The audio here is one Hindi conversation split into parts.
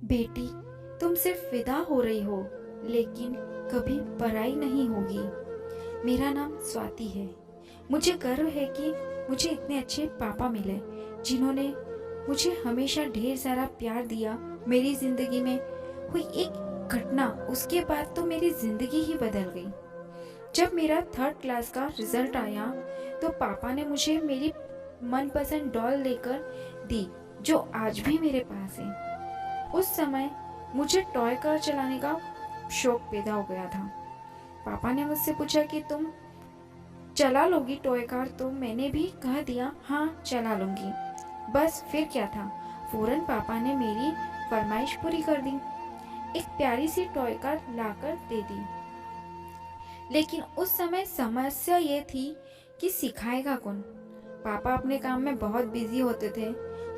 बेटी, तुम सिर्फ विदा हो रही हो, लेकिन कभी पराई नहीं होगी। मेरा नाम स्वाति है। मुझे गर्व है कि मुझे इतने अच्छे पापा मिले, जिन्होंने मुझे हमेशा ढेर सारा प्यार दिया। मेरी ज़िंदगी में हुई एक घटना, उसके बाद तो मेरी ज़िंदगी ही बदल गई। जब मेरा 3rd क्लास का रिजल्ट आया, तो पापा ने मुझे मेरी मनपसंद डॉल लेकर दी, जो आज भी मेरे पास है। उस समय मुझे टॉय कार चलाने का शौक पैदा हो गया था। पापा ने मुझसे पूछा कि तुम चला लोगी टॉय कार, तो मैंने भी कह दिया हाँ चला लूंगी। बस फिर क्या था, फौरन पापा ने मेरी फरमाइश पूरी कर दी, एक प्यारी सी टॉय कार लाकर दे दी। लेकिन उस समय समस्या ये थी कि सिखाएगा कौन। पापा अपने काम में बहुत बिजी होते थे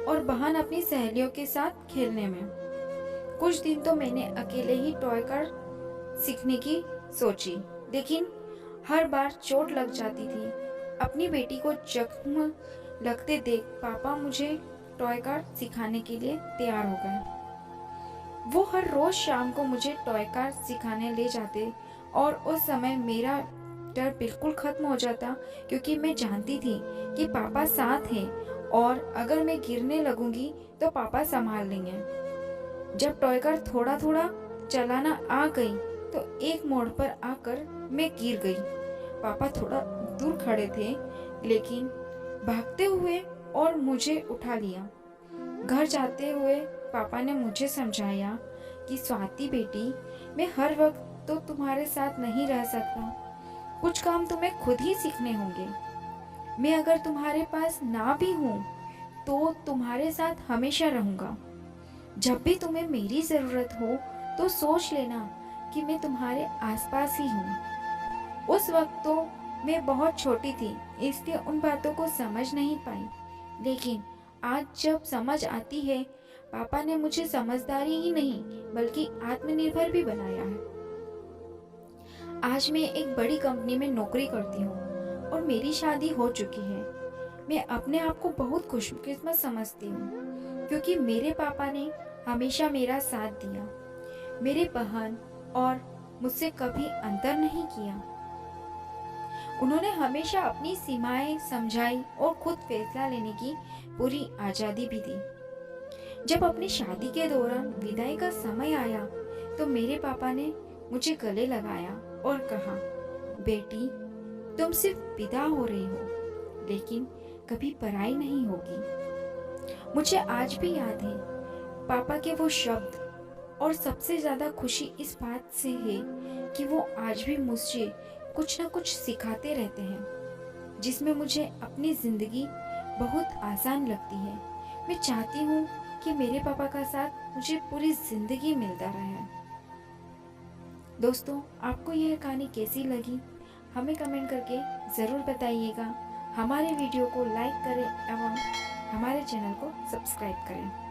और बहन अपनी सहेलियों के साथ खेलने में। कुछ दिन तो मैंने अकेले ही टॉय कार सीखने की सोची, लेकिन हर बार चोट लग जाती थी। अपनी बेटी को जख्म लगते देख पापा मुझे टॉय कार सिखाने के लिए तैयार हो गए। वो हर रोज शाम को मुझे टॉय कार सिखाने ले जाते और उस समय मेरा डर बिल्कुल खत्म हो जाता, क्योंकि मैं जानती थी कि पापा साथ हैं और अगर मैं गिरने लगूंगी तो पापा संभाल लेंगे। जब टॉय कार थोड़ा थोड़ा चलाना आ गई, तो एक मोड़ पर आकर मैं गिर गई। पापा थोड़ा दूर खड़े थे, लेकिन भागते हुए और मुझे उठा लिया। घर जाते हुए पापा ने मुझे समझाया कि स्वाति बेटी, मैं हर वक्त तो तुम्हारे साथ नहीं रह सकता, कुछ काम तुम्हें खुद ही सीखने होंगे। मैं अगर तुम्हारे पास ना भी हूँ तो तुम्हारे साथ हमेशा रहूंगा। जब भी तुम्हें मेरी जरूरत हो तो सोच लेना कि मैं तुम्हारे आसपास ही हूँ। उस वक्त तो मैं बहुत छोटी थी, इसलिए उन बातों को समझ नहीं पाई, लेकिन आज जब समझ आती है, पापा ने मुझे समझदारी ही नहीं बल्कि आत्मनिर्भर भी बनाया है। आज मैं एक बड़ी कंपनी में नौकरी करती हूँ और मेरी शादी हो चुकी है। मैं अपने आप को बहुत खुशकिस्मत समझती हूँ, क्योंकि मेरे पापा ने हमेशा मेरा साथ दिया। मेरे बहन और मुझसे कभी अंतर नहीं किया। उन्होंने हमेशा अपनी सीमाएं समझाई और खुद फैसला लेने की पूरी आज़ादी भी दी। जब अपनी शादी के दौरान विदाई का समय आया, तो मेरे पापा ने मुझे गले लगाया और कहा, बेटी, तुम सिर्फ विदा हो रही हो, लेकिन कभी पराई नहीं होगी। मुझे आज भी याद है पापा के वो शब्द, और सबसे ज्यादा खुशी इस बात से है कि वो आज भी मुझे कुछ न कुछ सिखाते रहते हैं, जिसमें मुझे अपनी जिंदगी बहुत आसान लगती है। मैं चाहती हूँ कि मेरे पापा का साथ मुझे पूरी जिंदगी मिलता रहे। दोस्तों, आपको यह कहानी कैसी लगी, हमें कमेंट करके ज़रूर बताइएगा। हमारे वीडियो को लाइक करें एवं हमारे चैनल को सब्सक्राइब करें।